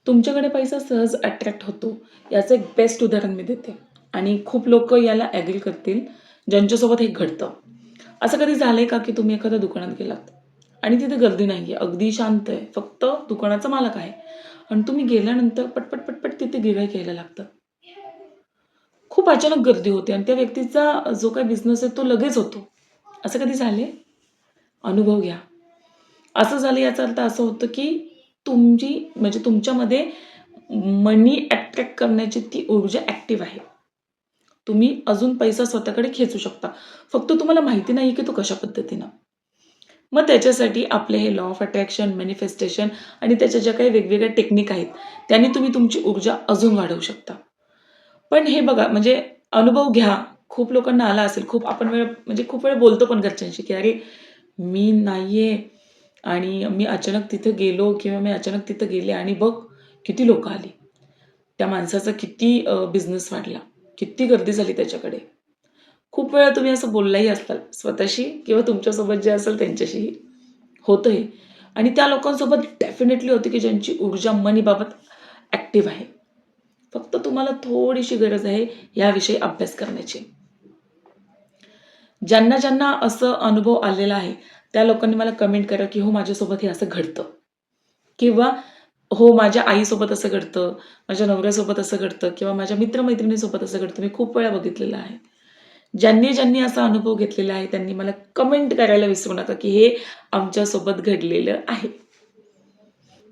तुमच्याकडे पैसा सहज अट्रॅक्ट होतो याचं एक बेस्ट उदाहरण मी देते आणि खूप लोक याला ॲग्री करतील ज्यांच्यासोबत हे घडतं. असं कधी झालंय का की तुम्ही एखाद्या दुकानात गेलात आणि तिथे गर्दी नाही आहे, अगदी शांत आहे, फक्त दुकानाचा मालक आहे आणि तुम्ही गेल्यानंतर पटपट पटपट तिथे गिऱ्हाईक यायला लागतं. खूप अचानक गर्दी होते आणि त्या व्यक्तीचा जो काही बिझनेस आहे तो लगेच होतो. असं कधी झाले? अनुभव घ्या. असं झालं याचा अर्थ असं होतं की तुमची म्हणजे तुमच्यामध्ये मनी अट्रॅक्ट करण्याची ती ऊर्जा ॲक्टिव्ह आहे. तुम्ही अजून पैसा स्वतःकडे खेचू शकता. फक्त तुम्हाला माहिती नाही की तो कशा पद्धतीनं. मग त्याच्यासाठी आपले हे लॉ ऑफ अट्रॅक्शन, मॅनिफेस्टेशन आणि त्याच्या ज्या काही वेगवेगळ्या टेक्निक आहेत, त्यांनी तुम्ही तुमची ऊर्जा अजून वाढवू शकता. पण हे बघा म्हणजे अनुभव घ्या. खूप लोकांना आला असेल. खूप वेळ बोलतो पण घरच्यांशी, की "अरे, मी नाहीये आणि मी अचानक तिथे गेलो किंवा मी अचानक तिथे गेले आणि बघ किती लोकं आली. त्या माणसाचा किती बिझनेस वाढला. किती गर्दी झाली त्याच्याकडे." खूप वेळा तुम्ही असं बोललाही असाल स्वतःशी किंवा तुमच्यासोबत जे असेल त्यांच्याशीही. होतं हे आणि त्या लोकांसोबत डेफिनेटली होते, की ज्यांची ऊर्जा मनीबाबत ॲक्टिव्ह आहे. फक्त तुम्हाला थोडीशी गरज आहे याविषयी अभ्यास करण्याची. ज्यांना असं अनुभव आलेला आहे, त्या लोकांनी मला कमेंट करा, की "हो, माझ्यासोबत हे असं घडतं." किंवा "हो, माझ्या आईसोबत असं घडतं, माझ्या नवऱ्यासोबत असं घडतं किंवा माझ्या मित्र-मैत्रिणीसोबत असं घडतं." मी खूप वेळा बघितलेलं आहे. ज्यांनी असा अनुभव घेतलेला आहे, त्यांनी मला कमेंट करायला विसरू नका, की हे आमच्यासोबत घडलेलं आहे.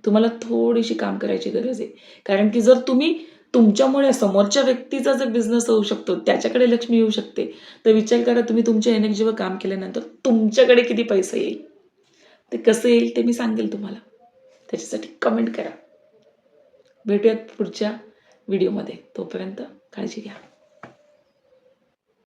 तुम्हाला थोडीशी काम करायची गरज आहे. कारण की जर तुम्ही तुमच्यामुळे समोरच्या व्यक्तीचा जर बिझनेस होऊ शकतो, त्याच्याकडे लक्ष्मी येऊ शकते, तर विचार करा तुम्ही तुमच्या एनर्जीवर काम केल्यानंतर तुमच्याकडे किती पैसा येईल. ते कसं येईल ते मी सांगेल तुम्हाला. त्याच्यासाठी कमेंट करा. भेटूयात पुढच्या व्हिडिओमध्ये. तोपर्यंत काळजी घ्या.